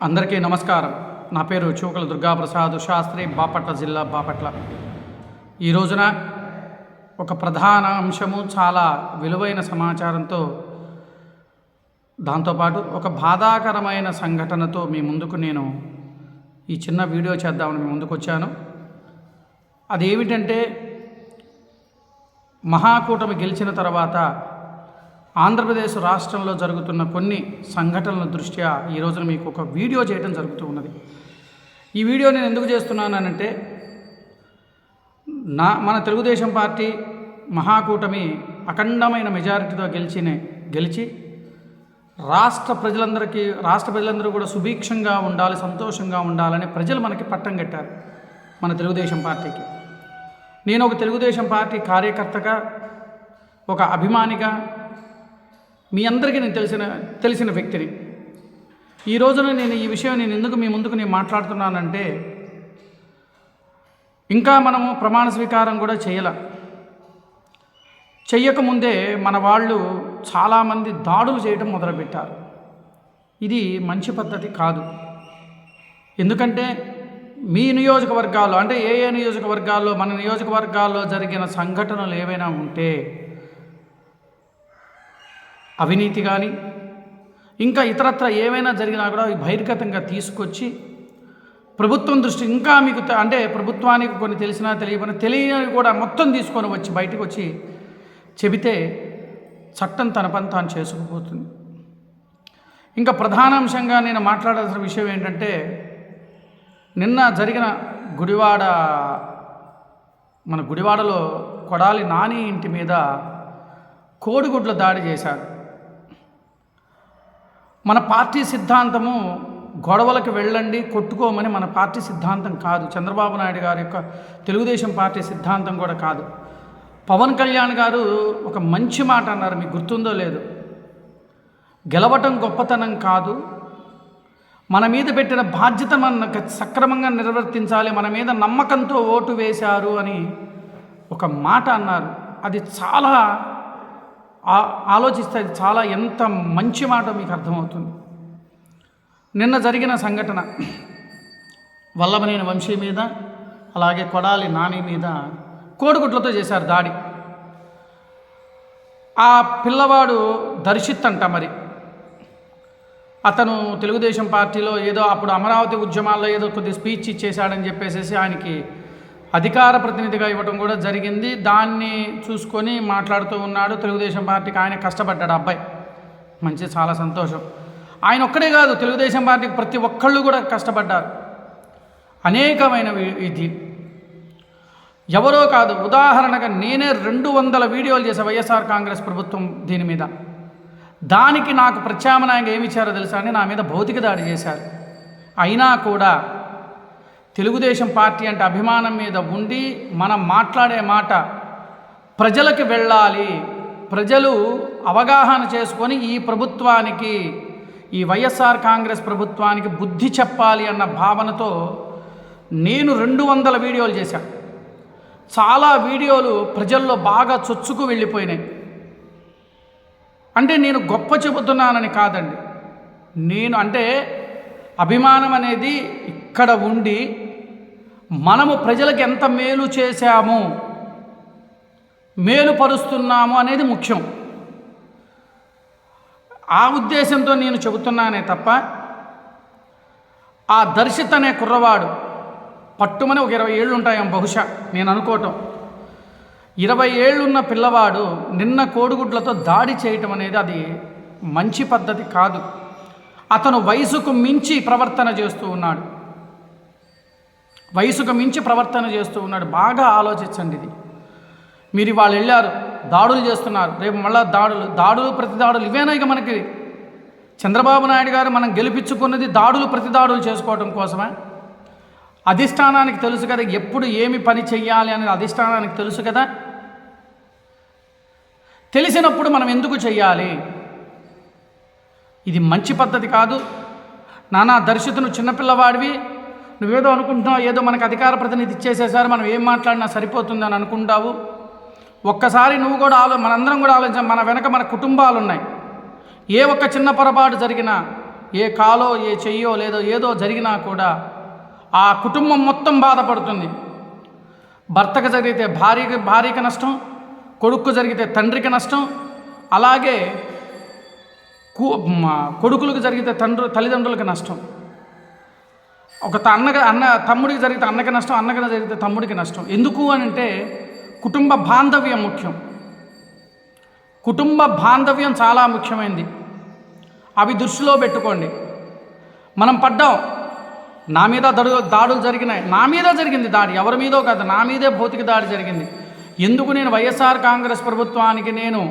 అందరికీ నమస్కారం. నా పేరు చూకల దుర్గాప్రసాద్ శాస్త్రి, బాపట్ల జిల్లా బాపట్ల. ఈ రోజున ఒక ప్రధాన అంశము, చాలా విలువైన సమాచారంతో, దాంతోపాటు ఒక బాధాకరమైన సంఘటనతో మీ ముందుకు నేను ఈ చిన్న వీడియో చేద్దామని మీ ముందుకు వచ్చాను. అదేమిటంటే, మహాకూటమి గెలిచిన తర్వాత ఆంధ్రప్రదేశ్ రాష్ట్రంలో జరుగుతున్న కొన్ని సంఘటనల దృష్ట్యా ఈ రోజున మీకు ఒక వీడియో చేయడం జరుగుతూ ఉన్నది. ఈ వీడియో నేను ఎందుకు చేస్తున్నానంటే, మన తెలుగుదేశం పార్టీ మహాకూటమి అఖండమైన మెజారిటీతో గెలిచి రాష్ట్ర ప్రజలందరూ కూడా సుభిక్షంగా ఉండాలి, సంతోషంగా ఉండాలని ప్రజలు మనకి పట్టం కట్టారు. మన తెలుగుదేశం పార్టీకి నేను ఒక తెలుగుదేశం పార్టీ కార్యకర్తగా, ఒక అభిమానిగా, మీ అందరికీ నేను తెలిసిన వ్యక్తిని. ఈ రోజున నేను ఈ విషయం ఎందుకు మీ ముందుకు మాట్లాడుతున్నానంటే, ఇంకా మనము ప్రమాణ స్వీకారం కూడా చెయ్యకముందే మన వాళ్ళు చాలామంది దాడులు చేయడం మొదలుపెట్టారు. ఇది మంచి పద్ధతి కాదు. ఎందుకంటే మీ నియోజకవర్గాల్లో, అంటే ఏ నియోజకవర్గాల్లో, మన నియోజకవర్గాల్లో జరిగిన సంఘటనలు ఏవైనా ఉంటే, అవినీతి కానీ ఇంకా ఇతరత్ర ఏమైనా జరిగినా కూడా అవి బహిర్గతంగా తీసుకొచ్చి ప్రభుత్వం దృష్టి, ఇంకా మీకు అంటే ప్రభుత్వానికి కొన్ని తెలిసినా తెలియనివి కూడా మొత్తం తీసుకొని వచ్చి బయటకు వచ్చి చెబితే చట్టం తన పని తాను చేసుకుపోతుంది. ఇంకా ప్రధానాంశంగా నేను మాట్లాడాల్సిన విషయం ఏంటంటే, నిన్న జరిగిన మన గుడివాడలో కొడాలి నాని ఇంటి మీద కోడిగుడ్ల దాడి చేశారు. మన పార్టీ సిద్ధాంతము గొడవలకు వెళ్ళండి, కొట్టుకోమని మన పార్టీ సిద్ధాంతం కాదు. చంద్రబాబు నాయుడు గారి యొక్క తెలుగుదేశం పార్టీ సిద్ధాంతం కూడా కాదు. పవన్ కళ్యాణ్ గారు ఒక మంచి మాట అన్నారు, మీకు గుర్తుందో లేదు. గెలవటం గొప్పతనం కాదు, మన మీద పెట్టిన బాధ్యత మనం సక్రమంగా నిర్వర్తించాలి, మన మీద నమ్మకంతో ఓటు వేశారు అని ఒక మాట అన్నారు. అది చాలా ఆలోచిస్తే అది చాలా ఎంత మంచి మాట మీకు అర్థమవుతుంది. నిన్న జరిగిన సంఘటన వల్లభనేని వంశీ మీద, అలాగే కొడాలి నాని మీద కోడిగుడ్లతో చేశారు దాడి. ఆ పిల్లవాడు దర్శిత్ అంట. మరి అతను తెలుగుదేశం పార్టీలో ఏదో అప్పుడు అమరావతి ఉద్యమాల్లో ఏదో కొద్ది స్పీచ్ ఇచ్చేశాడని చెప్పేసి ఆయనకి అధికార ప్రతినిధిగా ఇవ్వడం కూడా జరిగింది. దాన్ని చూసుకొని మాట్లాడుతూ ఉన్నాడు. తెలుగుదేశం పార్టీకి ఆయన కష్టపడ్డాడు అబ్బాయి, మంచి, చాలా సంతోషం. ఆయన ఒక్కడే కాదు, తెలుగుదేశం పార్టీకి ప్రతి ఒక్కళ్ళు కూడా కష్టపడ్డారు. అనేకమైన ఇది ఎవరో కాదు, ఉదాహరణగా నేనే 200 వీడియోలు చేసే వైఎస్ఆర్ కాంగ్రెస్ ప్రభుత్వం దీని మీద. దానికి నాకు ప్రత్యామ్నాయంగా ఏమి ఇచ్చారో తెలుసా అని నా మీద భౌతిక దాడి చేశారు. అయినా కూడా తెలుగుదేశం పార్టీ అంటే అభిమానం మీద ఉండి మనం మాట్లాడే మాట ప్రజలకు వెళ్ళాలి, ప్రజలు అవగాహన చేసుకొని ఈ ప్రభుత్వానికి, ఈ వైఎస్ఆర్ కాంగ్రెస్ ప్రభుత్వానికి బుద్ధి చెప్పాలి అన్న భావనతో నేను 200 వీడియోలు చేశాను. చాలా వీడియోలు ప్రజల్లో బాగా చొచ్చుకు వెళ్ళిపోయినాయి. అంటే నేను గొప్ప చెబుతున్నానని కాదండి, నేను అంటే అభిమానం అనేది ఇక్కడ ఉండి మనము ప్రజలకు ఎంత మేలు చేశాము, మేలు పరుస్తున్నాము అనేది ముఖ్యం. ఆ ఉద్దేశంతో నేను చెబుతున్నానే తప్ప, ఆ దర్శిత్ అనే కుర్రవాడు పట్టుమని ఒక 20 ఏళ్ళు ఉంటాయేమో బహుశా నేను అనుకోవటం. 20 ఏళ్ళున్న పిల్లవాడు నిన్న కోడిగుడ్లతో దాడి చేయటం అనేది అది మంచి పద్ధతి కాదు. అతను వయసుకు మించి ప్రవర్తన చేస్తూ ఉన్నాడు. బాగా ఆలోచించండి. ఇది మీరు ఇవాళ వెళ్ళారు, దాడులు చేస్తున్నారు, రేపు మళ్ళీ దాడులు ప్రతి దాడులు ఇవేనా? ఇక మనకి చంద్రబాబు నాయుడు గారు మనం గెలిపించుకున్నది ప్రతి దాడులు చేసుకోవడం కోసమే. అధిష్టానానికి తెలుసు కదా ఎప్పుడు ఏమి పని చెయ్యాలి అనేది, అధిష్టానానికి తెలుసు కదా. తెలిసినప్పుడు మనం ఎందుకు చెయ్యాలి? ఇది మంచి పద్ధతి కాదు. నానా దర్శితును చిన్నపిల్లవాడివి, నువ్వేదో అనుకుంటున్నావు, ఏదో మనకు అధికార ప్రతినిధి ఇచ్చేసేసారు, మనం ఏం మాట్లాడినా సరిపోతుందని అనుకుంటావు. ఒక్కసారి నువ్వు కూడా మనందరం కూడా ఆలోచించాం. మన వెనక మన కుటుంబాలు ఉన్నాయి. ఏ ఒక్క చిన్న పొరపాటు జరిగినా ఏ కాలో ఏ చెయ్యో లేదో ఏదో జరిగినా కూడా ఆ కుటుంబం మొత్తం బాధపడుతుంది. భర్తకు జరిగితే భార్యకి నష్టం, కొడుకు జరిగితే తండ్రికి నష్టం, అలాగే కొడుకులకు జరిగితే తల్లిదండ్రులకు నష్టం. ఒక తమ్ముడికి జరిగితే అన్నకి నష్టం, అన్నకి జరిగితే తమ్ముడికి నష్టం. ఎందుకు అని అంటే కుటుంబ బాంధవ్యం ముఖ్యం. కుటుంబ బాంధవ్యం చాలా ముఖ్యమైనది. అవి దృష్టిలో పెట్టుకోండి. మనం పడ్డాం, నా మీద దాడులు జరిగినాయి, నా మీద జరిగింది దాడి, ఎవరి మీదో కాదు, నా మీదే భౌతిక దాడి జరిగింది. ఎందుకు నేను వైఎస్ఆర్ కాంగ్రెస్ ప్రభుత్వానికి నేను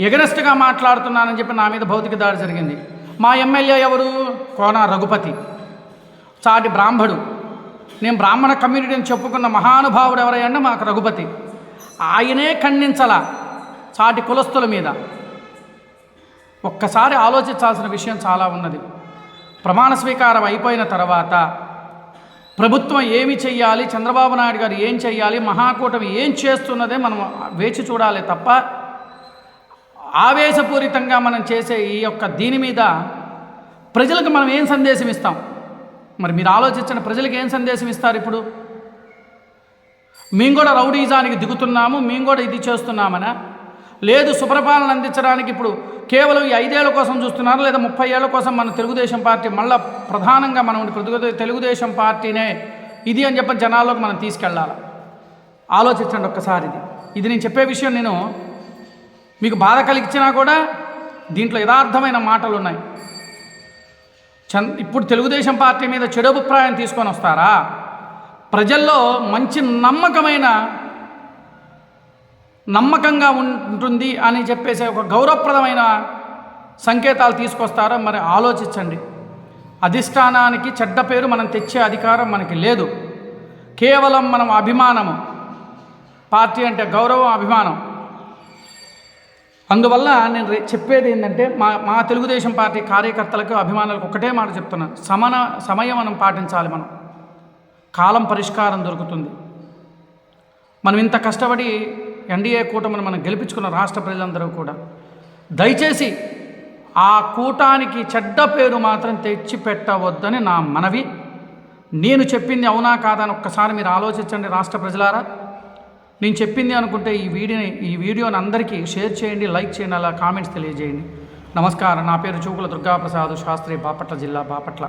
ఎగనెస్ట్గా మాట్లాడుతున్నానని చెప్పి నా మీద భౌతిక దాడి జరిగింది. మా ఎమ్మెల్యే ఎవరు? కోన రఘుపతి, చాటి బ్రాహ్మడు. నేను బ్రాహ్మణ కమ్యూనిటీని చెప్పుకున్న మహానుభావుడు ఎవరైనా మాకు రఘుపతి. ఆయనే ఖండించాల చాటి కులస్తుల మీద. ఒక్కసారి ఆలోచించాల్సిన విషయం చాలా ఉన్నది. ప్రమాణ స్వీకారం అయిపోయిన తర్వాత ప్రభుత్వం ఏమి చెయ్యాలి, చంద్రబాబు నాయుడు గారు ఏం చెయ్యాలి, మహాకూటమి ఏం చేస్తున్నదే మనం వేచి చూడాలి తప్ప ఆవేశపూరితంగా మనం చేసే ఈ యొక్క దీని మీద ప్రజలకు మనం ఏం సందేశం ఇస్తాం? మరి మీరు ఆలోచించిన ప్రజలకు ఏం సందేశం ఇస్తారు? ఇప్పుడు మేము కూడా రౌడీజానికి దిగుతున్నాము, మేము కూడా ఇది చేస్తున్నామనా? లేదు, సుపరిపాలన అందించడానికి ఇప్పుడు కేవలం ఈ 5 ఏళ్ల కోసం చూస్తున్నారు, లేదా 30 ఏళ్ల కోసం మన తెలుగుదేశం పార్టీ మళ్ళీ ప్రధానంగా మనం తెలుగుదేశం పార్టీనే ఇది అని చెప్పి జనాల్లోకి మనం తీసుకెళ్ళాలి. ఆలోచించండి ఒక్కసారి. ఇది నేను చెప్పే విషయం నేను మీకు బాధ కలిగించినా కూడా దీంట్లో యథార్థమైన మాటలు ఉన్నాయి. ఇప్పుడు తెలుగుదేశం పార్టీ మీద చెడు అభిప్రాయం తీసుకొని వస్తారా? ప్రజల్లో మంచి నమ్మకంగా ఉంటుంది అని చెప్పేసి ఒక గౌరవప్రదమైన సంకేతాలు తీసుకొస్తారో మరి ఆలోచించండి. అధిష్టానానికి చెడ్డ పేరు మనం తెచ్చే అధికారం మనకి లేదు. కేవలం మనం అభిమానము, పార్టీ అంటే గౌరవం, అభిమానం. అందువల్ల నేను చెప్పేది ఏంటంటే మా తెలుగుదేశం పార్టీ కార్యకర్తలకు, అభిమానులకు ఒకటే మాట చెప్తున్నాను. సమయం మనం పాటించాలి. మనం కాలం పరిష్కారం దొరుకుతుంది. మనం ఇంత కష్టపడి ఎన్డీఏ కూటమిని మనం గెలిపించుకున్న రాష్ట్ర ప్రజలందరూ కూడా దయచేసి ఆ కూటానికి చెడ్డ పేరు మాత్రం తెచ్చి పెట్టవద్దని నా మనవి. నేను చెప్పింది అవునా కాదా అని ఒక్కసారి మీరు ఆలోచించండి రాష్ట్ర ప్రజలారా. నేను చెప్పింది అనుకుంటే ఈ వీడియోని అందరికీ షేర్ చేయండి, లైక్ చేయండి, అలా కామెంట్స్ తెలియజేయండి. నమస్కారం. నా పేరు చూకుల దుర్గాప్రసాద్ శాస్త్రి, బాపట్ల జిల్లా, బాపట్ల.